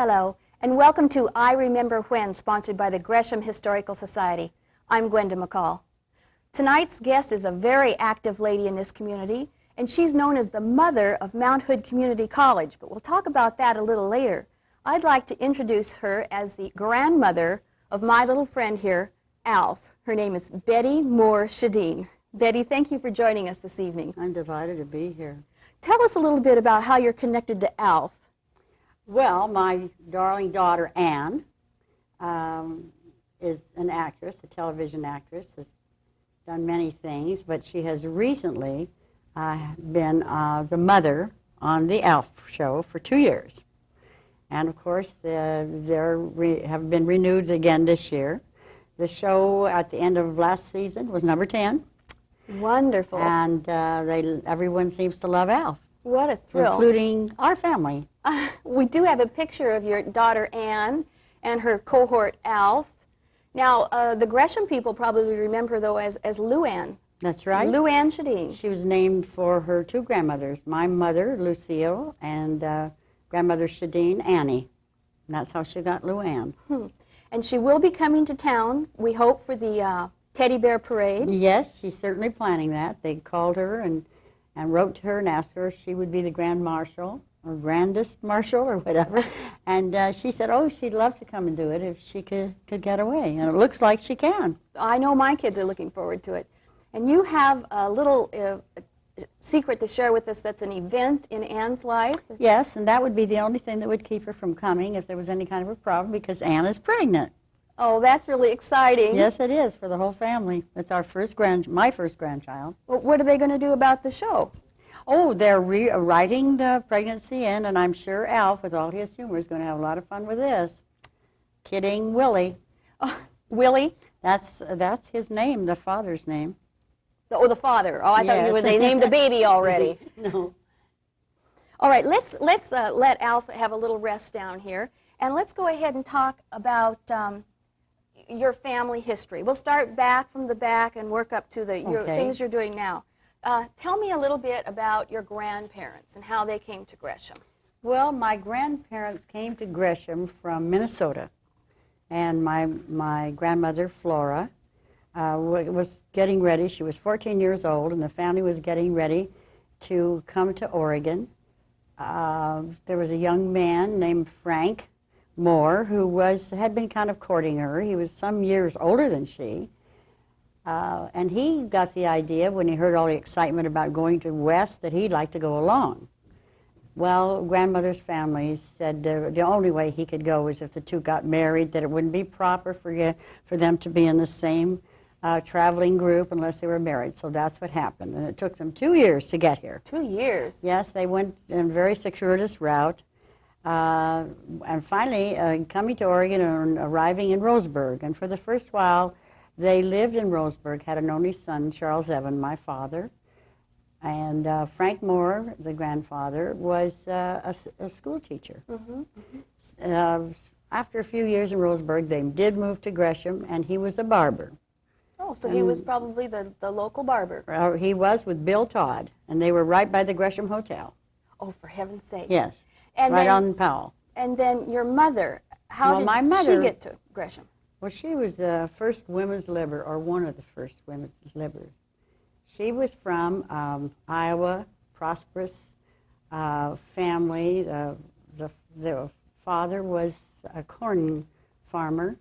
Hello, and welcome to I Remember When, sponsored by the Gresham Historical Society. I'm Gwenda McCall. Tonight's guest is a very active lady in this community, and she's known as the mother of Mount Hood Community College, but we'll talk about that a little later. I'd like to introduce her as the grandmother of my little friend here, Alf. Her name is Betty Moore Schedeen. Betty, thank you for joining us this evening. I'm delighted to be here. Tell us a little bit about how you're connected to Alf. Well, my darling daughter, Anne, is an actress, a television actress, has done many things, but she has recently been the mother on the Alf show for 2 years. And of course, they have been renewed again this year. The show at the end of last season was number 10. Wonderful. And everyone seems to love Alf. What a thrill. Including our family. We do have a picture of your daughter Anne and her cohort Alf. Now, the Gresham people probably remember her, though, as Luanne. That's right. Luanne Schedeen. She was named for her two grandmothers, my mother, Lucille, and grandmother Schedeen, Annie. And that's how she got Luanne. And she will be coming to town, we hope, for the Teddy Bear Parade. Yes, she's certainly planning that. They called her and wrote to her and asked her if she would be the Grand Marshal, or Grandest Marshal, or whatever. And she said, oh, she'd love to come and do it if she could get away. And it looks like she can. I know my kids are looking forward to it. And you have a little secret to share with us that's an event in Anne's life. Yes, and that would be the only thing that would keep her from coming if there was any kind of a problem, because Anne is pregnant. Oh, that's really exciting. Yes, it is, for the whole family. It's our my first grandchild. Well, what are they going to do about the show? Oh, they're writing the pregnancy in, and I'm sure Alf, with all his humor, is going to have a lot of fun with this. Kidding Willie. Oh, Willie? That's his name, the father's name. The father. Oh, I thought they named the baby already. No. All right, let's let Alf have a little rest down here, and let's go ahead and talk about your family history. We'll start back from the back and work up to the things you're doing now. Tell me a little bit about your grandparents and how they came to Gresham. Well, my grandparents came to Gresham from Minnesota, and my grandmother, Flora, was getting ready. She was 14 years old, and the family was getting ready to come to Oregon. There was a young man named Frank Moore who had been kind of courting her. He was some years older than she. And he got the idea when he heard all the excitement about going to West that he'd like to go along. Well, grandmother's family said the only way he could go was if the two got married, that it wouldn't be proper for them to be in the same traveling group unless they were married. So that's what happened. And it took them 2 years to get here. 2 years? Yes, they went in a very circuitous route. And finally, coming to Oregon and arriving in Roseburg. And for the first while, they lived in Roseburg, had an only son, Charles Evan, my father. And Frank Moore, the grandfather, was a school teacher. After a few years in Roseburg, they did move to Gresham, and he was a barber. Oh, so he was probably the local barber. He was with Bill Todd, and they were right by the Gresham Hotel. Oh, for heaven's sake. Yes, and right then, on Powell. And then your mother, how did she get to Gresham? Well, she was the first women's libber, or one of the first women's libbers. She was from Iowa, prosperous family. The father was a corn farmer,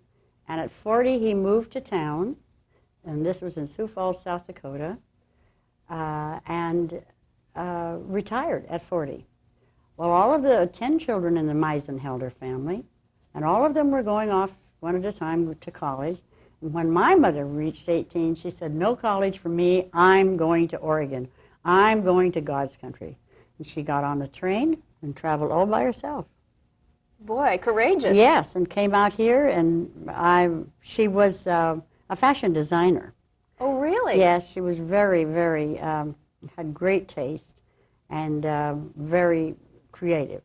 and at 40 he moved to town, and this was in Sioux Falls, South Dakota, and retired at 40. Well, all of the 10 children in the Meisenhelder family, and all of them were going off one at a time to college. And when my mother reached 18, she said, no college for me, I'm going to Oregon. I'm going to God's country. And she got on the train and traveled all by herself. Boy, courageous. Yes, and came out here, and she was a fashion designer. Oh, really? Yes, she was very, very, had great taste and very creative.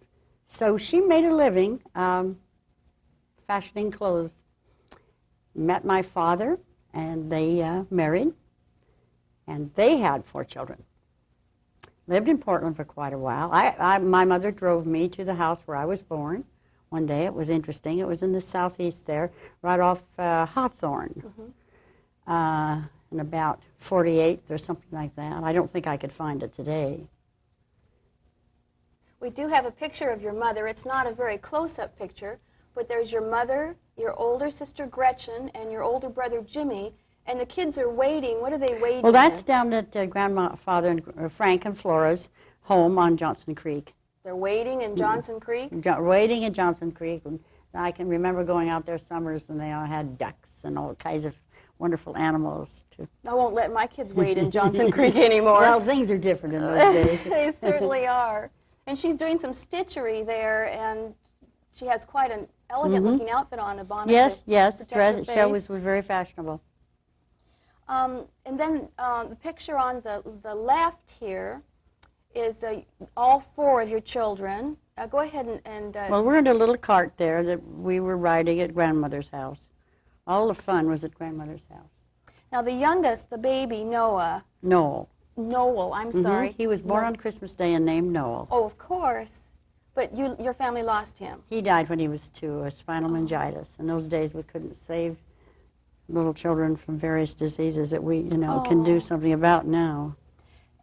So she made a living fashioning clothes. Met my father, and they married, and they had 4 children. Lived in Portland for quite a while. My mother drove me to the house where I was born, one day. It was interesting. It was in the southeast there, right off Hawthorne. In about 48 or something like that. I don't think I could find it today. We do have a picture of your mother. It's not a very close-up picture, but there's your mother, your older sister Gretchen, and your older brother Jimmy, and the kids are waiting. What are they waiting Well, that's in? down at Grandfather and Frank and Flora's home on Johnson Creek. They're waiting in Johnson Creek? Waiting in Johnson Creek. And I can remember going out there summers, and they all had ducks and all kinds of wonderful animals too. I won't let my kids wait in Johnson Creek anymore. Well, things are different in those days. They certainly are. And she's doing some stitchery there, and she has quite an elegant-looking outfit on, a bonnet. Yes, to yes, protect her show face. was very fashionable. And then the picture on the left here is all four of your children. Go ahead and Well, we're in a little cart there that we were riding at grandmother's house. All the fun was at grandmother's house. now the youngest, the baby, Noel, I'm sorry. He was born on Christmas Day and named Noel. Oh, of course. But your family lost him. He died when he was 2, a spinal meningitis. In those days, we couldn't save little children from various diseases that we, can do something about now.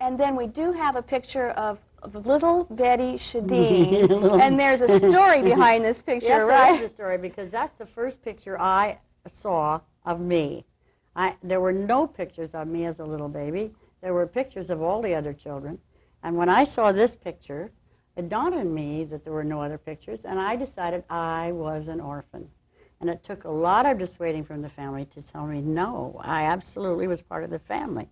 And then we do have a picture of little Betty Schedeen, and there's a story behind this picture, Yes, right? there is a story, because that's the first picture I saw of me. There were no pictures of me as a little baby. There were pictures of all the other children. And when I saw this picture, it dawned on me that there were no other pictures, and I decided I was an orphan. And it took a lot of dissuading from the family to tell me, no, I absolutely was part of the family.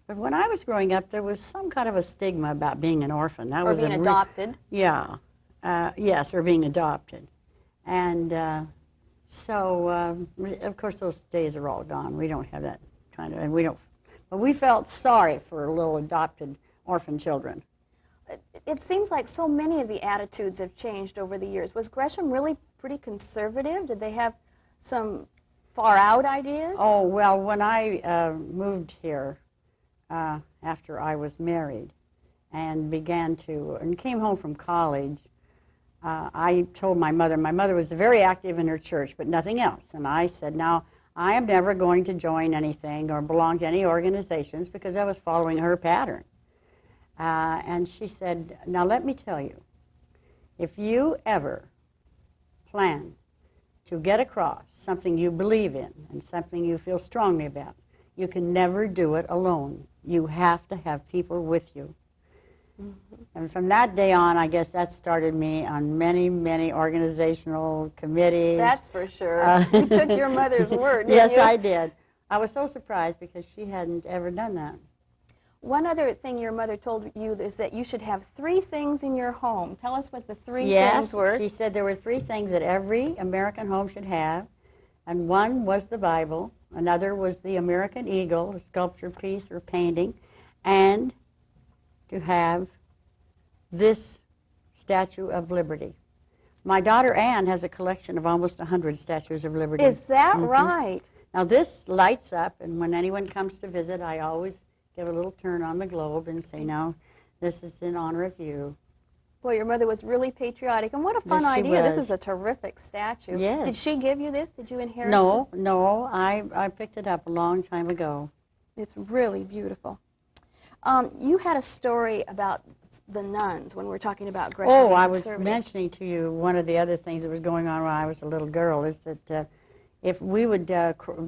But when I was growing up, there was some kind of a stigma about being an orphan. That Or was being adopted. Yeah. Yes, or being adopted. And so, of course, those days are all gone. We don't have that kind of, and we don't, but we felt sorry for little adopted orphan children. It seems like so many of the attitudes have changed over the years. Was Gresham really pretty conservative? Did they have some far-out ideas? Oh, well, when I moved here after I was married and came home from college, I told my mother was very active in her church, but nothing else. And I said, now, I am never going to join anything or belong to any organizations, because I was following her pattern. And she said, now let me tell you, if you ever plan to get across something you believe in and something you feel strongly about, you can never do it alone. You have to have people with you. And from that day on, I guess that started me on many, many organizational committees. That's for sure. You took your mother's word, didn't Yes, you? I did. I was so surprised because she hadn't ever done that. One other thing your mother told you is that you should have 3 things in your home. Tell us what the 3 things were. Yes, she said there were 3 things that every American home should have, and one was the Bible, another was the American Eagle, a sculpture piece or painting, and to have this Statue of Liberty. My daughter Ann has a collection of almost 100 Statues of Liberty. Is that right? Now this lights up, and when anyone comes to visit, I always give a little turn on the globe and say, now, this is in honor of you. Boy, your mother was really patriotic. And what a fun Yes, she idea. This was. is a terrific statue. Yes. Did she give you this? Did you inherit it? No, I picked it up a long time ago. It's really beautiful. You had a story about the nuns when we were talking about Gresham. Oh, being I was conservative. mentioning to you one of the other things that was going on when I was a little girl is that if we would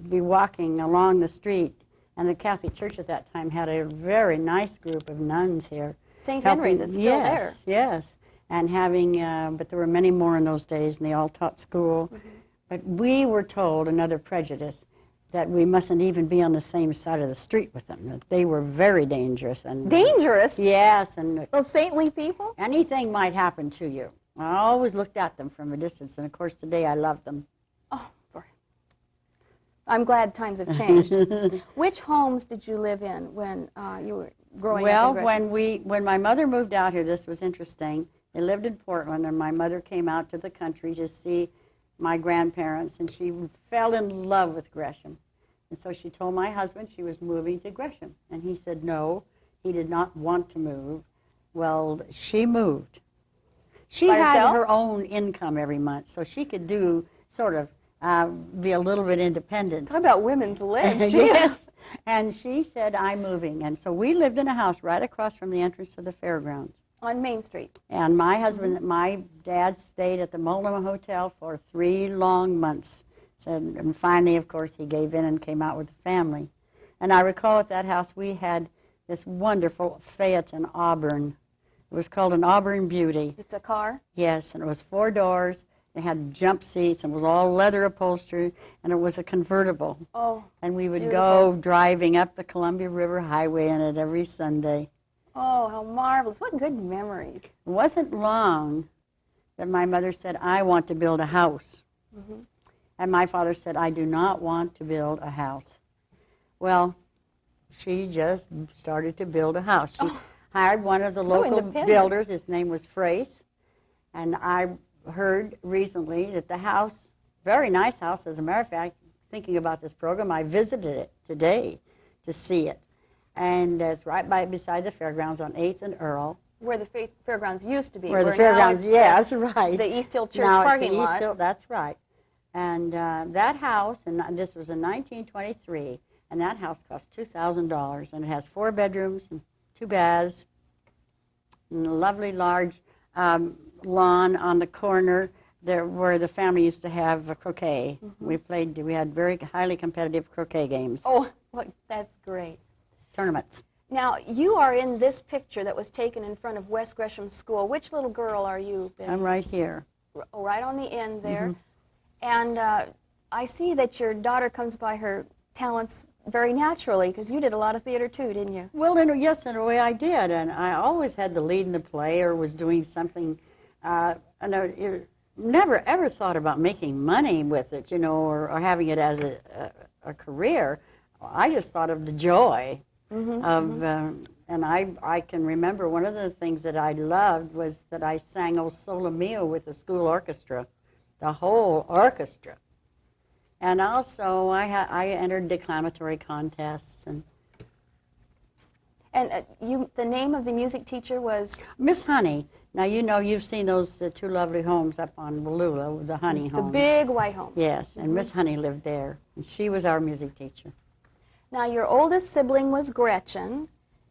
be walking along the street, and the Catholic Church at that time had a very nice group of nuns here. St. Henry's, it's still there. Yes, yes. And having, but there were many more in those days, and they all taught school. But we were told, another prejudice, that we mustn't even be on the same side of the street with them, that they were very dangerous. And Dangerous? yes, and Those saintly people? anything might happen to you. I always looked at them from a distance, and of course today I love them. Oh, I'm glad times have changed. Which homes did you live in when you were growing up in Gresham? When my mother moved out here, this was interesting. They lived in Portland, and my mother came out to the country to see my grandparents, and she fell in love with Gresham. And so she told my husband she was moving to Gresham, and he said no, he did not want to move. Well, she moved. She By had herself? her own income every month, so she could do sort of be a little bit independent. Talk about women's lives. Yes. And she said, I'm moving. And so we lived in a house right across from the entrance to the fairgrounds. On Main Street. And my husband, my dad stayed at the Multnomah Hotel for 3 long months. So, and finally, of course, he gave in and came out with the family. And I recall at that house we had this wonderful Phaeton Auburn. It was called an Auburn Beauty. It's a car? Yes, and it was 4 doors. It had jump seats and it was all leather upholstery, and it was a convertible. Oh, and we would beautiful. go driving up the Columbia River Highway in it every Sunday. Oh, how marvelous. What good memories. It wasn't long that my mother said, I want to build a house. Mm-hmm. And my father said, I do not want to build a house. Well, she just started to build a house. She hired one of the local builders. His name was Frace. And I heard recently that the house, very nice house, as a matter of fact, thinking about this program, I visited it today to see it. And it's right beside the fairgrounds on 8th and Earl. Where the fairgrounds used to be. Where the fairgrounds, yes, right. The East Hill Church now parking it's the lot. East Hill, that's right. And that house, and this was in 1923, and that house cost $2,000, and it has 4 bedrooms and 2 baths, and a lovely large lawn on the corner there where the family used to have croquet. Mm-hmm. We had very highly competitive croquet games. Oh, well, that's great. Tournaments. Now, you are in this picture that was taken in front of West Gresham School. Which little girl are you, Betty? I'm right here. Oh, right on the end there. Mm-hmm. And I see that your daughter comes by her talents very naturally, because you did a lot of theater too, didn't you? Well, yes, in a way I did. And I always had the lead in the play or was doing something. And I never, ever thought about making money with it, you know, or having it as a career. I just thought of the joy of, and I can remember one of the things that I loved was that I sang O Sole Mio with the school orchestra, the whole orchestra. And also I entered declamatory contests. And the name of the music teacher was? Miss Honey. Now, you know, you've seen those 2 lovely homes up on Wallula, the Honey homes. The big white homes. Yes, and Miss Honey lived there. And she was our music teacher. Now, your oldest sibling was Gretchen,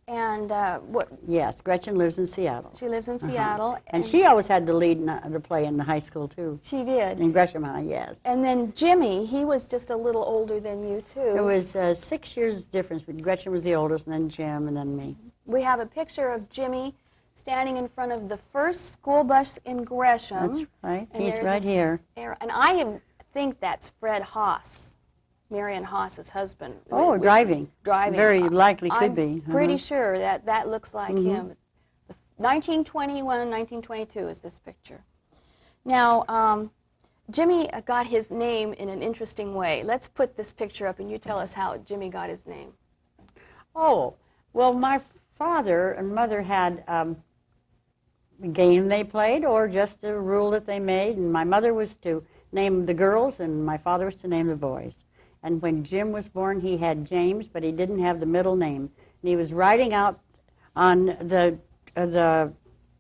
and what? Yes, Gretchen lives in Seattle. She lives in Seattle. And she always had the lead in the play in the high school, too. She did. In Gresham High, yes. And then Jimmy, he was just a little older than you, too. There was 6 years difference, but Gretchen was the oldest, and then Jim, and then me. We have a picture of Jimmy standing in front of the first school bus in Gresham. That's right. And He's right here. And I think that's Fred Haas, Marion Haas's husband. Oh, driving. Driving. Very likely could be. I'm pretty sure that looks like him. 1921, 1922 is this picture. Now, Jimmy got his name in an interesting way. Let's put this picture up and you tell us how Jimmy got his name. Oh, well, my father and mother had a game they played or just a rule that they made, and my mother was to name the girls and my father was to name the boys. And when Jim was born, he had James, but he didn't have the middle name. And he was riding out on the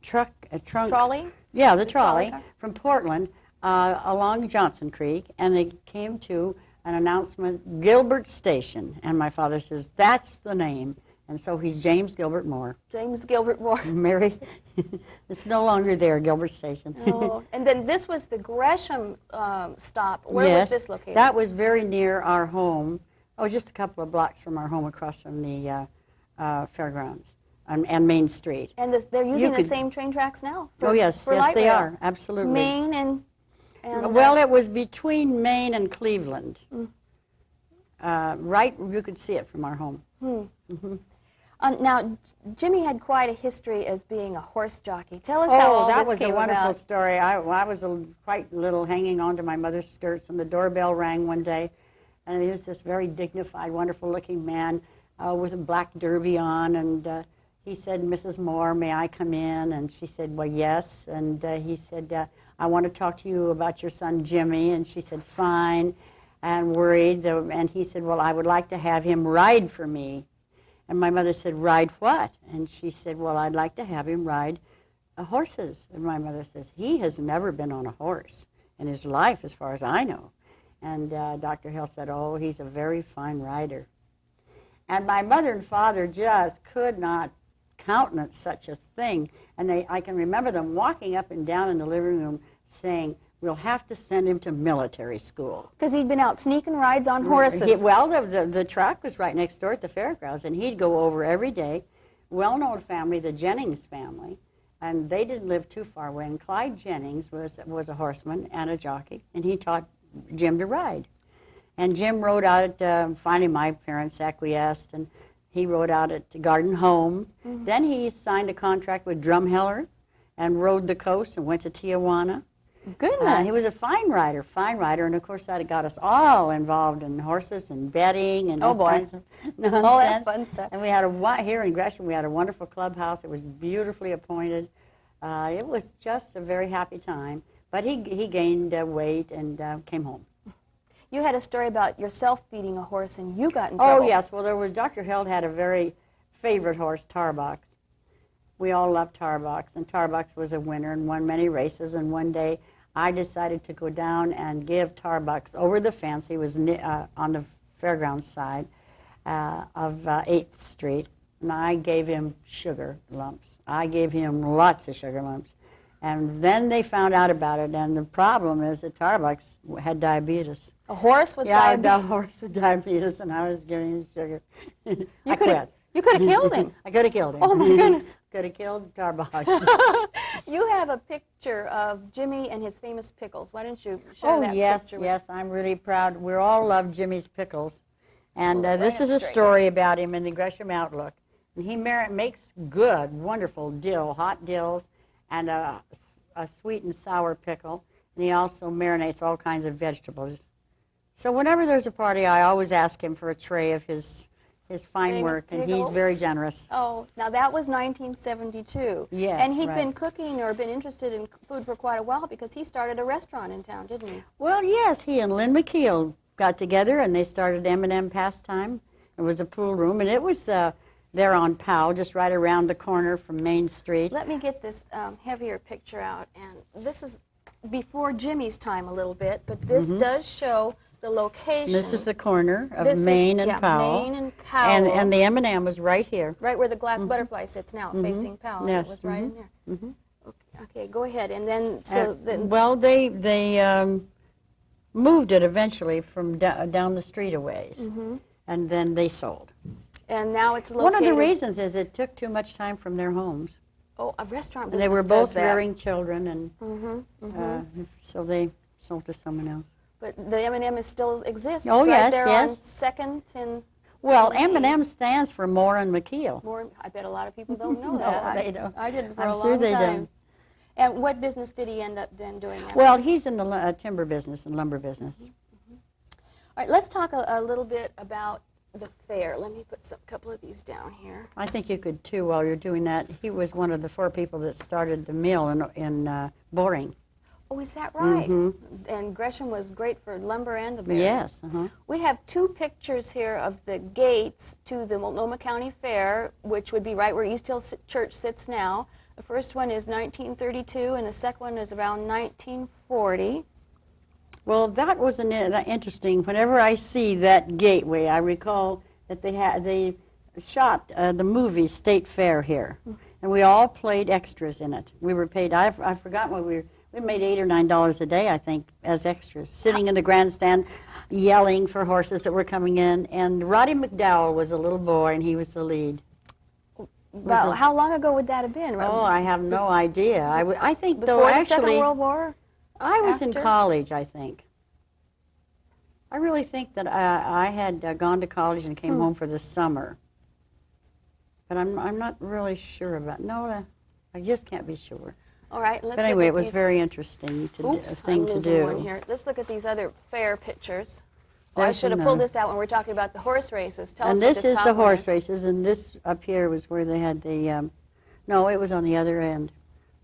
trunk. Trolley? Yeah, the trolley trolley from Portland along Johnson Creek, and they came to an announcement, Gilbert Station. And my father says, that's the name. And so he's James Gilbert Moore. James Gilbert Moore. Mary, it's no longer there, Gilbert Station. Oh, and then this was the Gresham stop. Where Yes, was this located? that was very near our home. Oh, just a couple of blocks from our home across from the fairgrounds and Main Street. And they're using the same train tracks now? Oh, yes, yes, light they rail. are, absolutely. Maine and well, it was between Maine and Cleveland. Right, you could see it from our home. Now, Jimmy had quite a history as being a horse jockey. Tell us how all that this was came a wonderful about. story. I was quite little, hanging on to my mother's skirts, and the doorbell rang one day, and he was this very dignified, wonderful-looking man with a black derby on, and he said, Mrs. Moore, may I come in? And she said, well, yes. And he said, I want to talk to you about your son, Jimmy. And she said, fine, and worried. And he said, well, I would like to have him ride for me. And my mother said, ride what? And she said, well, I'd like to have him ride horses. And my mother says, he has never been on a horse in his life, as far as I know. And Dr. Hill said, oh, he's a very fine rider. And my mother and father just could not countenance such a thing. And I can remember them walking up and down in the living room saying, we'll have to send him to military school. Because he'd been out sneaking rides on horses. Well, the track was right next door at the fairgrounds, and he'd go over every day. Well-known family, the Jennings family, and they didn't live too far away. And Clyde Jennings was a horseman and a jockey, and he taught Jim to ride. And Jim rode out at, finally my parents acquiesced, and he rode out at Garden Home. Then he signed a contract with Drumheller and rode the coast and went to Tijuana. Goodness. He was a fine rider, and of course that got us all involved in horses and betting and all kinds of nonsense. All that fun stuff. And we had here in Gresham, we had a wonderful clubhouse. It was beautifully appointed. It was just a very happy time. But he gained weight and came home. You had a story about yourself feeding a horse and you got in trouble. Oh yes, well Dr. Held had a very favorite horse, Tarbox. We all loved Tarbox, and Tarbox was a winner and won many races. And one day I decided to go down and give Tarbox over the fence. He was on the fairgrounds side of 8th Street, and I gave him sugar lumps. I gave him lots of sugar lumps. And then they found out about it, and the problem is that Tarbox had diabetes. A horse with diabetes? Yeah, a horse with diabetes, and I was giving him sugar. I quit. You could have killed him. I could have killed him. Oh, my goodness. Could have killed Tarbox. You have a picture of Jimmy and his famous pickles. Why don't you show that picture? Oh, yes, I'm really proud. We all love Jimmy's pickles. And this is a straight story about him in the Gresham Outlook. And he makes good, wonderful hot dills, and a sweet and sour pickle. And he also marinates all kinds of vegetables. So whenever there's a party, I always ask him for a tray of his fine Famous work, and pickles. he's very generous. Oh, now that was 1972. Yes, and he'd right. been cooking or been interested in food for quite a while because he started a restaurant in town, didn't he? Well, yes, he and Lynn McKeel got together and they started M&M Pastime. It was a pool room, and it was there on Powell, just right around the corner from Main Street. Let me get this heavier picture out, and this is before Jimmy's time a little bit, but this does show the location. This is the corner of This Main is, and Powell. Main and Powell. And the M&M was right here. Right where the glass butterfly sits now, facing Powell. Yes. It was right in there. Okay, go ahead. And then, so then. Well, they moved it eventually from down the street a ways, and then they sold. And now it's located. One of the reasons is it took too much time from their homes. Oh, a restaurant And business they were does both that. rearing children, and so they sold to someone else. But the M&M still exists. Oh, it's yes, right there yes. on 2nd and Well, Main. M&M stands for Moore and McKeel. More, I bet a lot of people don't know No, that. they don't. I didn't for I'm a sure long they time. don't. And what business did he end up then doing after? Well, he's in the timber business and lumber business. All right, let's talk a little bit about the fair. Let me put a couple of these down here. I think you could too while you're doing that. He was one of the 4 people that started the mill in Boring. Oh, is that right? And Gresham was great for lumber and the berries. Yes. We have 2 pictures here of the gates to the Multnomah County Fair, which would be right where East Hill Church sits now. The first one is 1932, and the second one is around 1940. Well, that was interesting. Whenever I see that gateway, I recall that they shot the movie State Fair here, and we all played extras in it. We were paid. I forgot what we made $8 or $9 a day, I think, as extras, sitting in the grandstand, yelling for horses that were coming in. And Roddy McDowell was a little boy, and he was the lead. Well, how long ago would that have been? Oh, I have no idea. I think Before though the actually Second World War? I was in After? college, I think. I really think that I had gone to college and came home for the summer. But I'm not really sure about. No, I just can't be sure. All right, let's But anyway, look at it was these. very interesting thing to do. One here. Let's look at these other fair pictures. Oh, I There's should have another. pulled this out when we're talking about the horse races. Tell And us what this is top the one horse is. races, and this up here was where they had the. No, it was on the other end,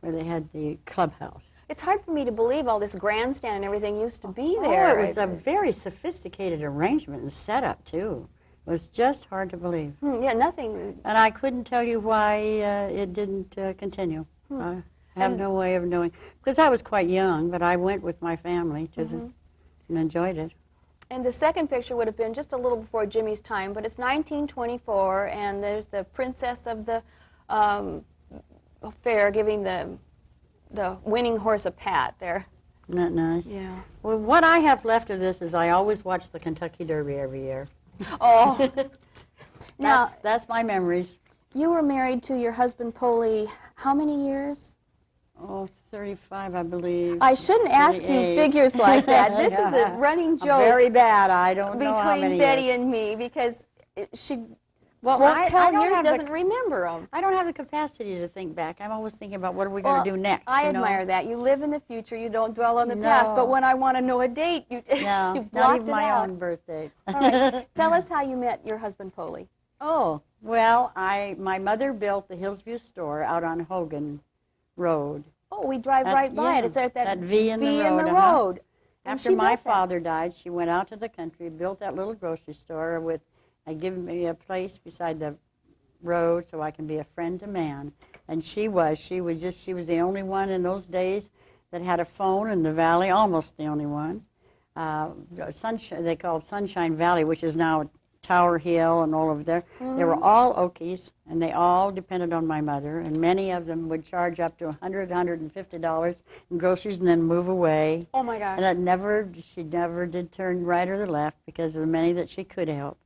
where they had the clubhouse. It's hard for me to believe all this grandstand and everything used to be Oh, there. it was a very sophisticated arrangement and setup too. It was just hard to believe. Yeah, nothing. And I couldn't tell you why it didn't continue. have no way of knowing. Because I was quite young, but I went with my family to and enjoyed it. And the second picture would have been just a little before Jimmy's time, but it's 1924, and there's the princess of the fair giving the winning horse a pat there. Isn't that nice? Yeah. Well, what I have left of this is I always watch the Kentucky Derby every year. Oh. Now, that's my memories. you were married to your husband, Polly, how many years? Oh, 35, I believe. I shouldn't ask you 38. figures like that. This is a running joke Very bad. I don't know how many between Betty years. and me because she Well, won't tell don't years, have doesn't remember them. I don't have the capacity to think back. I'm always thinking about what are we going to do next. I you know? admire that. You live in the future. You don't dwell on the past. But when I want to know a date, you No, you've not blocked even it my out. own birthday. All right. Tell us how you met your husband, Polly. Oh, well, my mother built the Hillsview store out on Hogan Road. Oh, we drive right by it. It's at that V in the road. road. And After she my built that. father died, she went out to the country, built that little grocery store with, given me a place beside the road so I can be a friend to man. And she was the only one in those days that had a phone in the valley, almost the only one. They called Sunshine Valley, which is now Tower Hill and all over there. They were all Okies, and they all depended on my mother, and many of them would charge up to $100, $150 in groceries and then move away. Oh, my gosh. And she never did turn right or the left because of the many that she could help.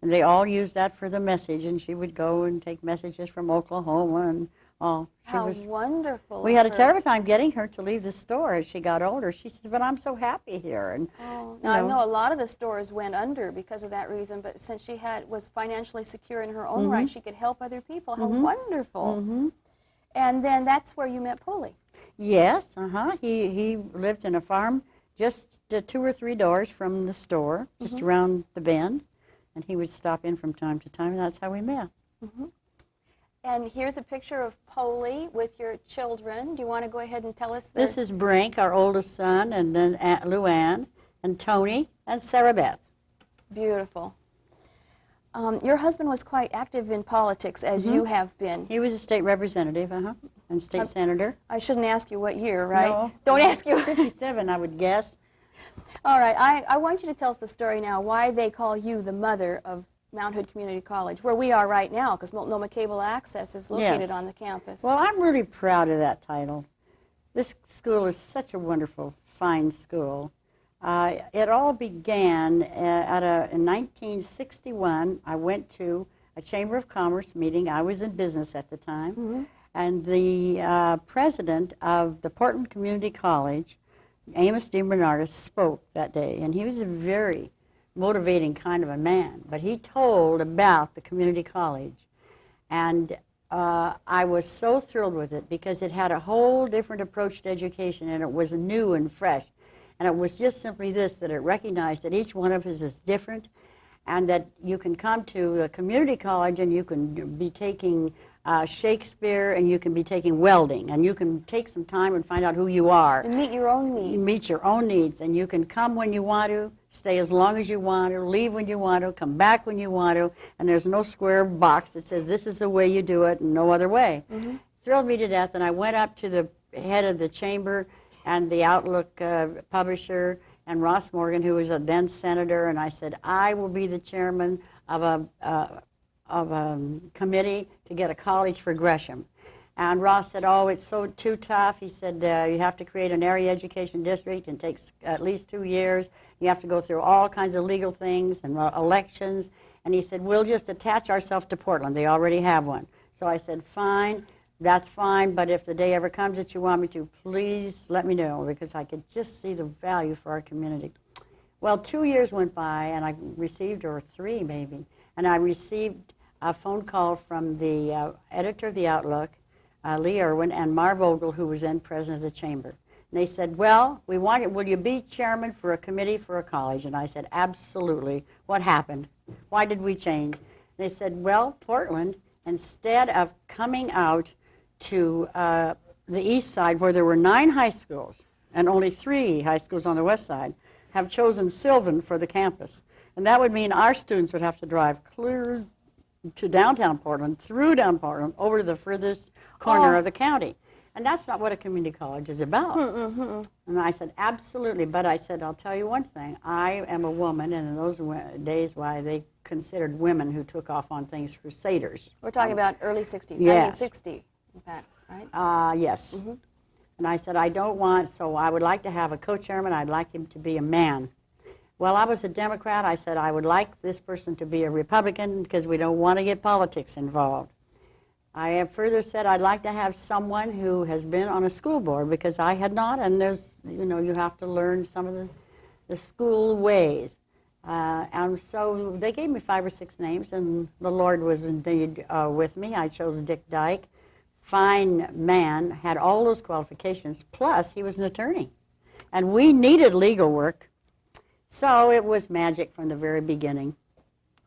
And they all used that for the message, and she would go and take messages from Oklahoma and all. How wonderful. We had a of her. terrible time getting her to leave the store as she got older. She says, but I'm so happy here. And Now, I know a lot of the stores went under because of that reason, but since she was financially secure in her own right, she could help other people. How wonderful. And then that's where you met Polly. Yes, He lived in a farm just 2 or 3 doors from the store, just around the bend. And he would stop in from time to time, and that's how we met. And here's a picture of Polly with your children. Do you want to go ahead and tell us This is Brink, our oldest son, and then Aunt Luanne, and Tony, and Sarah Beth. Beautiful. Your husband was quite active in politics, as you have been. He was a state representative, and state senator. I shouldn't ask you what year, right? No. Don't ask you. 57, I would guess. All right, I want you to tell us the story now, why they call you the mother of Mount Hood Community College, where we are right now, because Multnomah Cable Access is located on the campus. Well, I'm really proud of that title. This school is such a wonderful, fine school. It all began in 1961. I went to a Chamber of Commerce meeting. I was in business at the time. And the president of the Portland Community College, Amos DeBernardis, spoke that day. And he was a very motivating kind of a man. But he told about the community college. And I was so thrilled with it because it had a whole different approach to education, and it was new and fresh. And it was just simply this, that it recognized that each one of us is different, and that you can come to a community college and you can be taking Shakespeare, and you can be taking welding, and you can take some time and find out who you are. And meet your own needs. You meet your own needs, and you can come when you want to, stay as long as you want to, leave when you want to, come back when you want to, and there's no square box that says this is the way you do it and no other way. Thrilled me to death, and I went up to the head of the chamber and the Outlook publisher, and Ross Morgan, who was a then senator, and I said, I will be the chairman of a committee to get a college for Gresham. And Ross said, oh, it's too tough. He said, you have to create an area education district, and it takes at least 2 years. You have to go through all kinds of legal things and elections. And he said, we'll just attach ourselves to Portland. They already have one. So I said, fine, that's fine, but if the day ever comes that you want me to, please let me know, because I could just see the value for our community. Well, 2 years went by, and I received, or 3 maybe, and I received a phone call from the editor of the Outlook, Lee Irwin, and Marv Vogel, who was then president of the chamber. And they said, well, will you be chairman for a committee for a college? And I said, absolutely. What happened? Why did we change? They said, well, Portland, instead of coming out to the east side, where there were 9 high schools and only 3 high schools on the west side, have chosen Sylvan for the campus. And that would mean our students would have to drive clear to downtown Portland, through downtown Portland, over to the furthest corner of the county. And that's not what a community college is about. And I said, absolutely. But I said, I'll tell you one thing. I am a woman, and in those days, why they considered women who took off on things crusaders. We're talking about early 60s, Yes. 1960, in fact, right? Yes. And I said, I don't want, so I would like to have a co-chairman. I'd like him to be a man. Well, I was a Democrat. I said, I would like this person to be a Republican because we don't want to get politics involved. I have further said I'd like to have someone who has been on a school board because I had not, and there's, you know, you have to learn some of the school ways. And so they gave me 5 or 6 names, and the Lord was indeed with me. I chose Dick Dyke. Fine man, had all those qualifications, plus he was an attorney. And we needed legal work. So it was magic from the very beginning,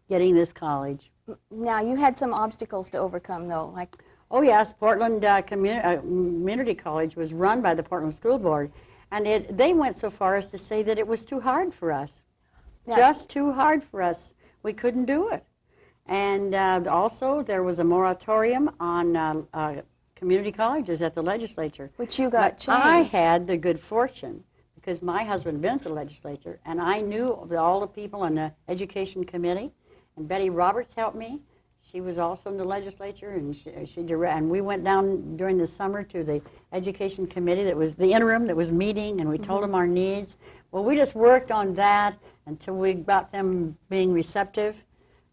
getting this college. Now, you had some obstacles to overcome, though, like... Oh, yes, Portland Community College was run by the Portland School Board, and they went so far as to say that it was too hard for us, just too hard for us. We couldn't do it. And also, there was a moratorium on community colleges at the legislature. Which you got changed. I had the good fortune, because my husband had been at the legislature, and I knew all the people on the education committee, and Betty Roberts helped me. She was also in the legislature, and and we went down during the summer to the education committee that was the interim that was meeting, and we told them our needs. Well, we just worked on that until we got them being receptive,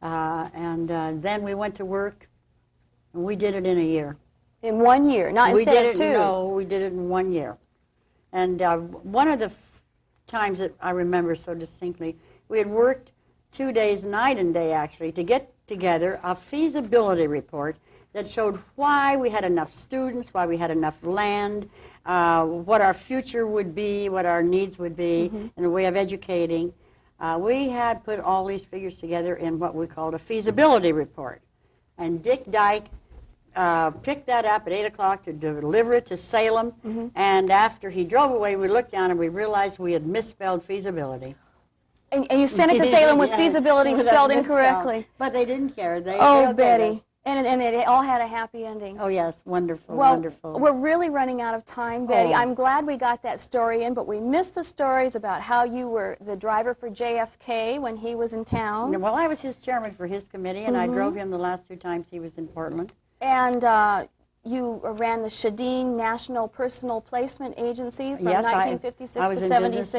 and then we went to work, and we did it in a year. In 1 year, not instead of 2. No, we did it in 1 year. And one of the times that I remember so distinctly, we had worked 2 days, night and day actually, to get together a feasibility report that showed why we had enough students, why we had enough land, what our future would be, what our needs would be in the way of educating. We had put all these figures together in what we called a feasibility report. And Dick Dyke picked that up at 8 o'clock to deliver it to Salem, and after he drove away, we looked down and we realized we had misspelled feasibility. And you sent it to Salem with feasibility spelled incorrectly. But they didn't care. Oh, Betty. And it all had a happy ending. Oh, yes. Wonderful, well, wonderful. We're really running out of time, Betty. I'm glad we got that story in, but we missed the stories about how you were the driver for JFK when he was in town. Well, I was his chairman for his committee, and I drove him the last 2 times he was in Portland. And you ran the Schedeen National Personal Placement Agency from 1956 to 76.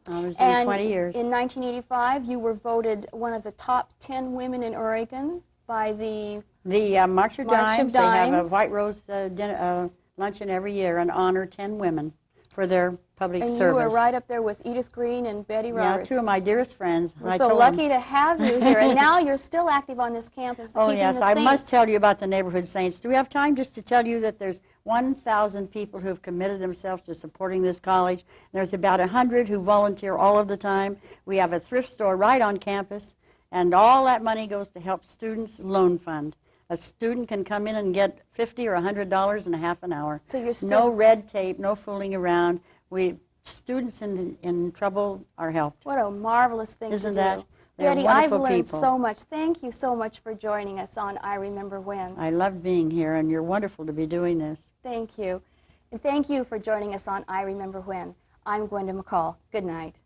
I was in 20 years. In 1985, you were voted one of the top 10 women in Oregon by the March of Dimes. They have a White Rose luncheon every year and honor 10 women for their public service. And you were right up there with Edith Green and Betty Roberts. Yeah, 2 of my dearest friends. We're so lucky to have you here. And now you're still active on this campus, keeping the Saints. I must tell you about the Neighborhood Saints. Do we have time just to tell you that there's 1,000 people who have committed themselves to supporting this college? There's about 100 who volunteer all of the time. We have a thrift store right on campus, and all that money goes to help Students Loan Fund. A student can come in and get $50 or $100 in a half an hour. So you're still... No red tape, no fooling around. Students in trouble are helped. What a marvelous thing to do. Isn't that? Betty, I've learned so much. Thank you so much for joining us on I Remember When. I love being here, and you're wonderful to be doing this. Thank you. And thank you for joining us on I Remember When. I'm Gwenda McCall. Good night.